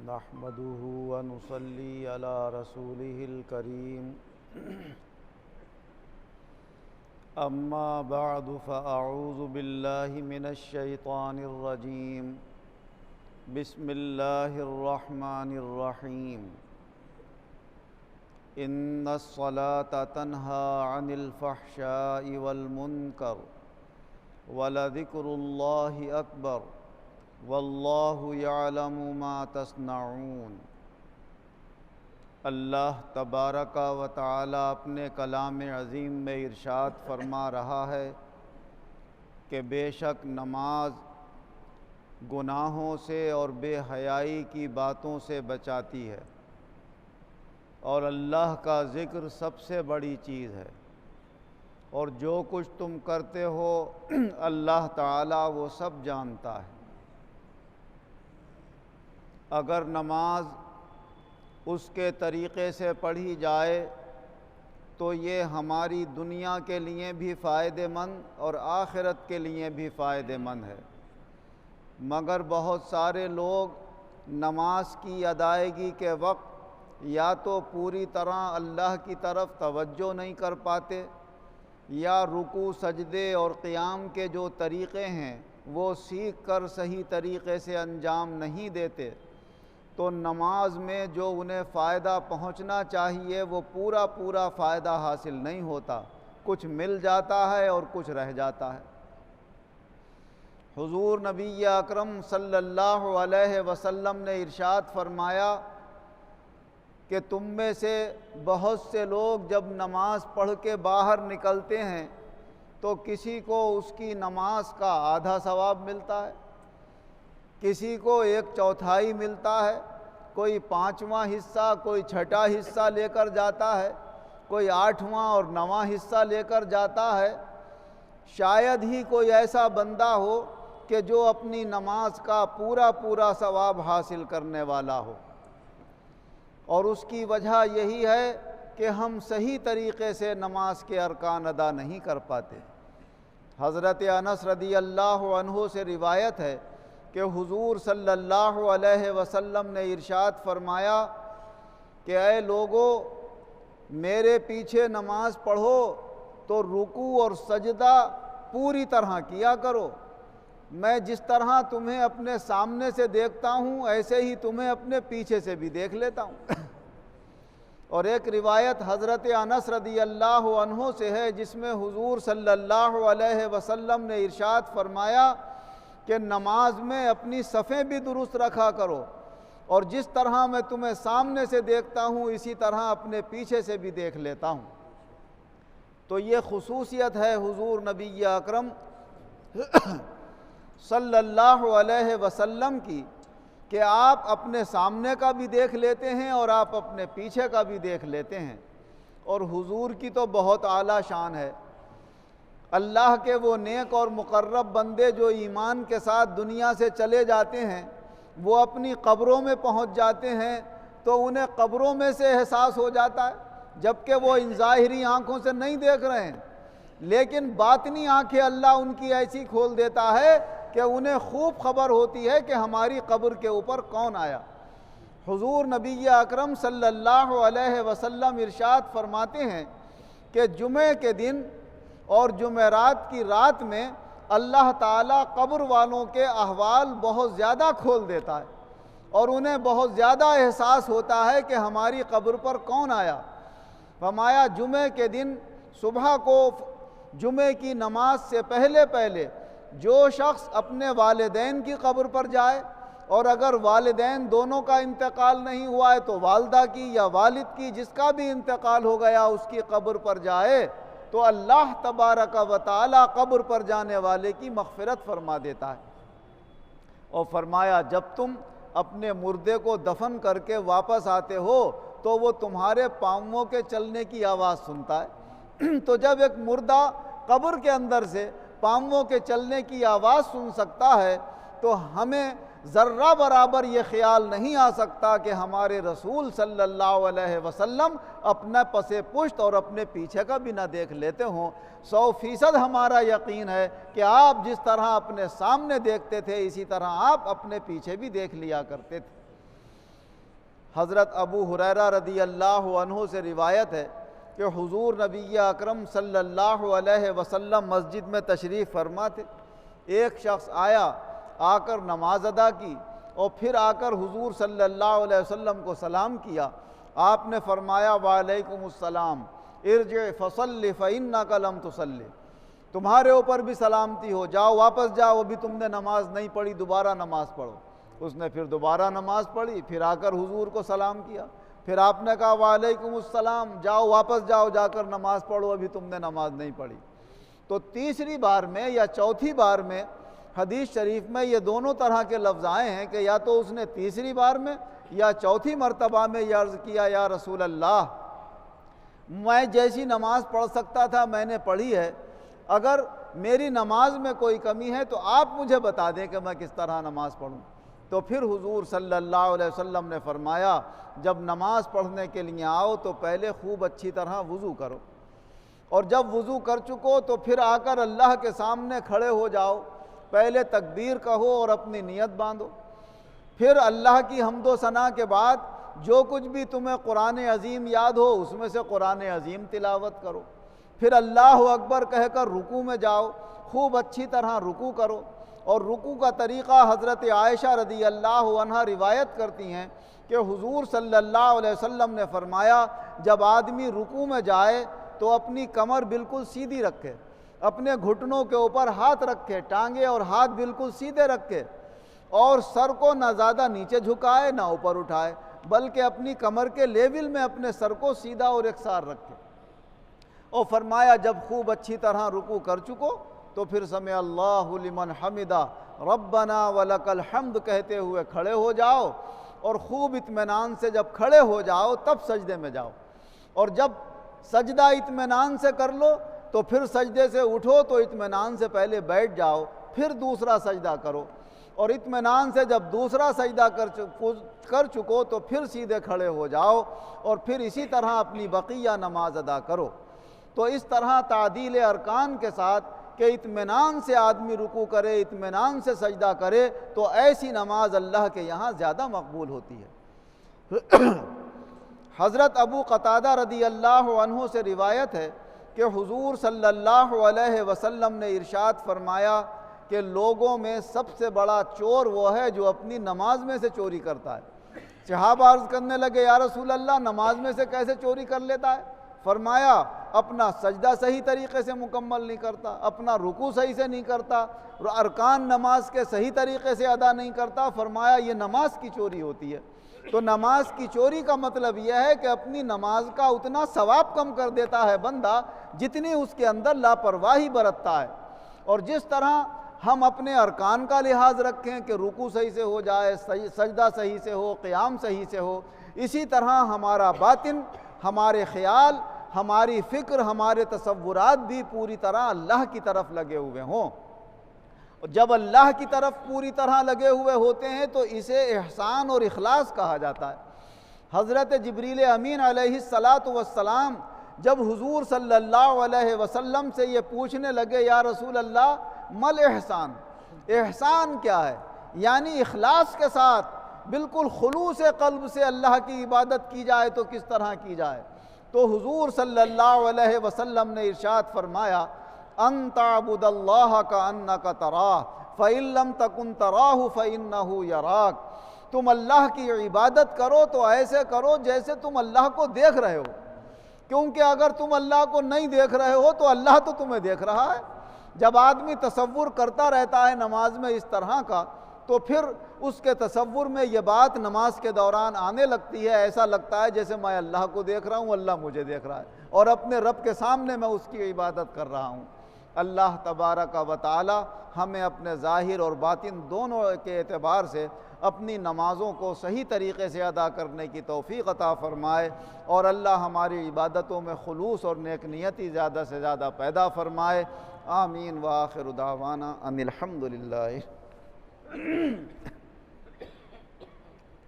نحمده ونصلي على رسوله الكريم أما بعد فأعوذ بالله من الشيطان الرجيم بسم الله الرحمن الرحيم إن الصلاة تنهى عن الفحشاء والمنكر ولذكر الله أكبر واللہ یعلم ما تصنعون۔ اللہ تبارک و تعالی اپنے کلام عظیم میں ارشاد فرما رہا ہے کہ بے شک نماز گناہوں سے اور بے حیائی کی باتوں سے بچاتی ہے، اور اللہ کا ذکر سب سے بڑی چیز ہے، اور جو کچھ تم کرتے ہو اللہ تعالی وہ سب جانتا ہے۔ اگر نماز اس کے طریقے سے پڑھی جائے تو یہ ہماری دنیا کے لیے بھی فائدہ مند اور آخرت کے لیے بھی فائدہ مند ہے، مگر بہت سارے لوگ نماز کی ادائیگی کے وقت یا تو پوری طرح اللہ کی طرف توجہ نہیں کر پاتے، یا رکوع سجدے اور قیام کے جو طریقے ہیں وہ سیکھ کر صحیح طریقے سے انجام نہیں دیتے، تو نماز میں جو انہیں فائدہ پہنچنا چاہیے وہ پورا فائدہ حاصل نہیں ہوتا، کچھ مل جاتا ہے اور کچھ رہ جاتا ہے۔ حضور نبی اکرم صلی اللہ علیہ وسلم نے ارشاد فرمایا کہ تم میں سے بہت سے لوگ جب نماز پڑھ کے باہر نکلتے ہیں تو کسی کو اس کی نماز کا آدھا ثواب ملتا ہے، کسی کو 1/4 ملتا ہے، کوئی 5واں حصہ، کوئی 6واں حصہ لے کر جاتا ہے، کوئی 8واں اور 9واں حصہ لے کر جاتا ہے۔ شاید ہی کوئی ایسا بندہ ہو کہ جو اپنی نماز کا پورا ثواب حاصل کرنے والا ہو، اور اس کی وجہ یہی ہے کہ ہم صحیح طریقے سے نماز کے ارکان ادا نہیں کر پاتے۔ حضرت انس رضی اللہ عنہ سے روایت ہے کہ حضور صلی اللہ علیہ وسلم نے ارشاد فرمایا کہ اے لوگو، میرے پیچھے نماز پڑھو تو رکوع اور سجدہ پوری طرح کیا کرو، میں جس طرح تمہیں اپنے سامنے سے دیکھتا ہوں ایسے ہی تمہیں اپنے پیچھے سے بھی دیکھ لیتا ہوں۔ اور ایک روایت حضرت انس رضی اللہ عنہ سے ہے جس میں حضور صلی اللہ علیہ وسلم نے ارشاد فرمایا کہ نماز میں اپنی صفیں بھی درست رکھا کرو، اور جس طرح میں تمہیں سامنے سے دیکھتا ہوں اسی طرح اپنے پیچھے سے بھی دیکھ لیتا ہوں۔ تو یہ خصوصیت ہے حضور نبی اکرم صلی اللہ علیہ وسلم کی کہ آپ اپنے سامنے کا بھی دیکھ لیتے ہیں اور آپ اپنے پیچھے کا بھی دیکھ لیتے ہیں، اور حضور کی تو بہت اعلیٰ شان ہے۔ اللہ کے وہ نیک اور مقرب بندے جو ایمان کے ساتھ دنیا سے چلے جاتے ہیں، وہ اپنی قبروں میں پہنچ جاتے ہیں تو انہیں قبروں میں سے احساس ہو جاتا ہے، جبکہ وہ ان ظاہری آنکھوں سے نہیں دیکھ رہے ہیں، لیکن باطنی آنکھیں اللہ ان کی ایسی کھول دیتا ہے کہ انہیں خوب خبر ہوتی ہے کہ ہماری قبر کے اوپر کون آیا۔ حضور نبی اکرم صلی اللہ علیہ وسلم ارشاد فرماتے ہیں کہ جمعے کے دن اور جمعرات کی رات میں اللہ تعالیٰ قبر والوں کے احوال بہت زیادہ کھول دیتا ہے، اور انہیں بہت زیادہ احساس ہوتا ہے کہ ہماری قبر پر کون آیا۔ فرمایا جمعے کے دن صبح کو جمعے کی نماز سے پہلے جو شخص اپنے والدین کی قبر پر جائے، اور اگر والدین دونوں کا انتقال نہیں ہوا ہے تو والدہ کی یا والد کی، جس کا بھی انتقال ہو گیا اس کی قبر پر جائے، تو اللہ تبارک و تعالی قبر پر جانے والے کی مغفرت فرما دیتا ہے۔ اور فرمایا جب تم اپنے مردے کو دفن کر کے واپس آتے ہو تو وہ تمہارے پاؤں کے چلنے کی آواز سنتا ہے۔ تو جب ایک مردہ قبر کے اندر سے پاؤں کے چلنے کی آواز سن سکتا ہے تو ہمیں ذرہ برابر یہ خیال نہیں آ سکتا کہ ہمارے رسول صلی اللہ علیہ وسلم اپنا پس پشت اور اپنے پیچھے کا بھی نہ دیکھ لیتے ہوں۔ 100% ہمارا یقین ہے کہ آپ جس طرح اپنے سامنے دیکھتے تھے اسی طرح آپ اپنے پیچھے بھی دیکھ لیا کرتے تھے۔ حضرت ابو ہریرہ رضی اللہ عنہ سے روایت ہے کہ حضور نبی اکرم صلی اللہ علیہ وسلم مسجد میں تشریف فرما تھے۔ ایک شخص آیا، آ کر نماز ادا کی اور پھر آ کر حضور صلی اللہ علیہ وسلم کو سلام کیا۔ آپ نے فرمایا وعلیکم السلام، ارجع فصلی فإنک لم تصلی، تمہارے اوپر بھی سلامتی ہو، جاؤ واپس جاؤ، ابھی تم نے نماز نہیں پڑھی، دوبارہ نماز پڑھو۔ اس نے پھر دوبارہ نماز پڑھی، پھر آ کر حضور کو سلام کیا، پھر آپ نے کہا وعلیکم السلام، جاؤ واپس جاؤ، جا کر نماز پڑھو، ابھی تم نے نماز نہیں پڑھی۔ تو تیسری بار میں یا چوتھی بار میں حدیث شریف میں یہ دونوں طرح کے لفظ آئے ہیں کہ یا تو اس نے تیسری بار میں یا چوتھی مرتبہ میں یہ عرض کیا یا رسول اللہ، میں جیسی نماز پڑھ سکتا تھا میں نے پڑھی ہے، اگر میری نماز میں کوئی کمی ہے تو آپ مجھے بتا دیں کہ میں کس طرح نماز پڑھوں۔ تو پھر حضور صلی اللہ علیہ وسلم نے فرمایا جب نماز پڑھنے کے لیے آؤ تو پہلے خوب اچھی طرح وضو کرو، اور جب وضو کر چکو تو پھر آ کر اللہ کے سامنے کھڑے ہو جاؤ، پہلے تکبیر کہو اور اپنی نیت باندھو، پھر اللہ کی حمد و ثنا کے بعد جو کچھ بھی تمہیں قرآن عظیم یاد ہو اس میں سے قرآن عظیم تلاوت کرو، پھر اللہ اکبر کہہ کر رکوع میں جاؤ، خوب اچھی طرح رکوع کرو۔ اور رکوع کا طریقہ حضرت عائشہ رضی اللہ عنہا روایت کرتی ہیں کہ حضور صلی اللہ علیہ وسلم نے فرمایا جب آدمی رکوع میں جائے تو اپنی کمر بالکل سیدھی رکھے، اپنے گھٹنوں کے اوپر ہاتھ رکھے، ٹانگیں اور ہاتھ بالکل سیدھے رکھے، اور سر کو نہ زیادہ نیچے جھکائے نہ اوپر اٹھائے، بلکہ اپنی کمر کے لیول میں اپنے سر کو سیدھا اور یکساں رکھے۔ اور فرمایا جب خوب اچھی طرح رکوع کر چکو تو پھر سمع اللہ لمن حمدہ ربنا ولک الحمد کہتے ہوئے کھڑے ہو جاؤ، اور خوب اطمینان سے جب کھڑے ہو جاؤ تب سجدے میں جاؤ، اور جب سجدہ اطمینان سے کر لو تو پھر سجدے سے اٹھو تو اطمینان سے پہلے بیٹھ جاؤ، پھر دوسرا سجدہ کرو، اور اطمینان سے جب دوسرا سجدہ کر چکو تو پھر سیدھے کھڑے ہو جاؤ، اور پھر اسی طرح اپنی بقیہ نماز ادا کرو۔ تو اس طرح تعدیل ارکان کے ساتھ کہ اطمینان سے آدمی رکوع کرے، اطمینان سے سجدہ کرے، تو ایسی نماز اللہ کے یہاں زیادہ مقبول ہوتی ہے۔ حضرت ابو قتادہ رضی اللہ عنہ سے روایت ہے کہ حضور صلی اللہ علیہ وسلم نے ارشاد فرمایا کہ لوگوں میں سب سے بڑا چور وہ ہے جو اپنی نماز میں سے چوری کرتا ہے۔ صحابہ عرض کرنے لگے یا رسول اللہ نماز میں سے کیسے چوری کر لیتا ہے؟ فرمایا اپنا سجدہ صحیح طریقے سے مکمل نہیں کرتا، اپنا رکوع صحیح سے نہیں کرتا، ارکان نماز کے صحیح طریقے سے ادا نہیں کرتا۔ فرمایا یہ نماز کی چوری ہوتی ہے۔ تو نماز کی چوری کا مطلب یہ ہے کہ اپنی نماز کا اتنا ثواب کم کر دیتا ہے بندہ جتنی اس کے اندر لاپرواہی برتتا ہے۔ اور جس طرح ہم اپنے ارکان کا لحاظ رکھیں کہ رکوع صحیح سے ہو جائے، سجدہ صحیح سے ہو، قیام صحیح سے ہو، اسی طرح ہمارا باطن، ہمارے خیال، ہماری فکر، ہمارے تصورات بھی پوری طرح اللہ کی طرف لگے ہوئے ہوں۔ جب اللہ کی طرف پوری طرح لگے ہوئے ہوتے ہیں تو اسے احسان اور اخلاص کہا جاتا ہے۔ حضرت جبریل امین علیہ السلام جب حضور صلی اللہ علیہ وسلم سے یہ پوچھنے لگے یا رسول اللہ مل احسان، احسان کیا ہے، یعنی اخلاص کے ساتھ بالکل خلوص قلب سے اللہ کی عبادت کی جائے تو کس طرح کی جائے، تو حضور صلی اللہ علیہ وسلم نے ارشاد فرمایا ان تعبد اللہ کأنک تراہ فإن لم تکن تراہ فإنہ یراک، تم اللہ کی عبادت کرو تو ایسے کرو جیسے تم اللہ کو دیکھ رہے ہو، کیونکہ اگر تم اللہ کو نہیں دیکھ رہے ہو تو اللہ تو تمہیں دیکھ رہا ہے۔ جب آدمی تصور کرتا رہتا ہے نماز میں اس طرح کا تو پھر اس کے تصور میں یہ بات نماز کے دوران آنے لگتی ہے، ایسا لگتا ہے جیسے میں اللہ کو دیکھ رہا ہوں، اللہ مجھے دیکھ رہا ہے، اور اپنے رب کے سامنے میں اس کی عبادت کر رہا ہوں۔ اللہ تبارک و تعالی ہمیں اپنے ظاہر اور باطن دونوں کے اعتبار سے اپنی نمازوں کو صحیح طریقے سے ادا کرنے کی توفیق عطا فرمائے، اور اللہ ہماری عبادتوں میں خلوص اور نیک نیتی زیادہ سے زیادہ پیدا فرمائے۔ آمین وآخر دعوانا ان الحمدللہ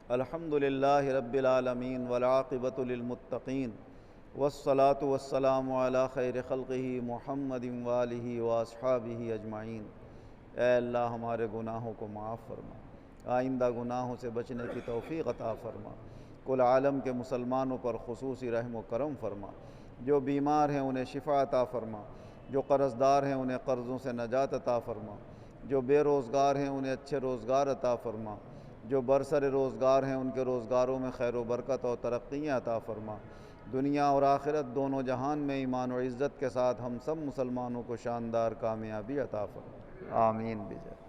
الحمدللہ رب العالمین والعاقبۃ للمتقین والصلاة والسلام علی خیر خلقہ محمد وآلہ واصحابہ اجمعین۔ اے اللہ ہمارے گناہوں کو معاف فرما، آئندہ گناہوں سے بچنے کی توفیق عطا فرما، کل عالم کے مسلمانوں پر خصوصی رحم و کرم فرما، جو بیمار ہیں انہیں شفا عطا فرما، جو قرض دار ہیں انہیں قرضوں سے نجات عطا فرما، جو بے روزگار ہیں انہیں اچھے روزگار عطا فرما، جو برسر روزگار ہیں ان کے روزگاروں میں خیر و برکت اور ترقیاں عطا فرما، دنیا اور آخرت دونوں جہان میں ایمان و عزت کے ساتھ ہم سب مسلمانوں کو شاندار کامیابی عطا فرما، آمین بجائے